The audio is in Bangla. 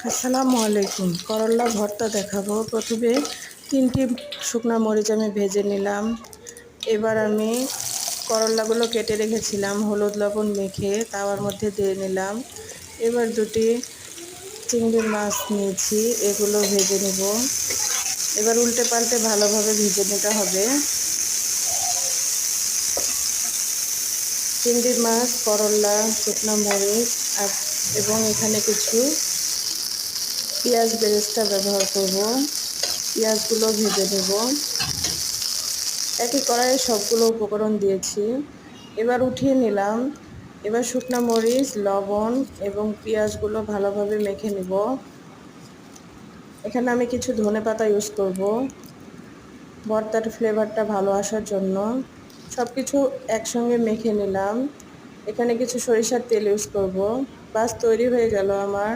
আসসালামু আলাইকুম। করল্লা ভর্তা দেখাবো। প্রথমে 3টি শুকনা মরিচ আমি ভেজে নিলাম। এবার আমি করল্লাগুলো কেটে রেখেছিলাম হলুদ লবণ মেখে তাওয়ার মধ্যে দিয়ে নিলাম। এবার 2টি চিংড়ি মাছ নিয়েছি, এগুলো ভেজে নেব। এবার উল্টে পাল্টে ভালোভাবে ভেজে নিতে হবে। চিংড়ি মাছ, করল্লা, শুকনা মরিচ এবং এখানে কিছু পেঁয়াজ বেরেস্তা ব্যবহার করব। পেঁয়াজগুলো ভেজে নেব। একই কড়াইয়ে সবগুলো উপকরণ দিয়েছি। এবার উঠিয়ে নিলাম। এবার শুকনা মরিচ, লবণ এবং পেঁয়াজগুলো ভালোভাবে মেখে নেব। এখানে আমি কিছু ধনেপাতা ইউজ করব ভর্তার ফ্লেভারটা ভালো আসার জন্য। সব কিছু একসঙ্গে মেখে নিলাম। এখানে কিছু সরিষার তেল ইউজ করব। বাস তৈরি হয়ে গেল আমার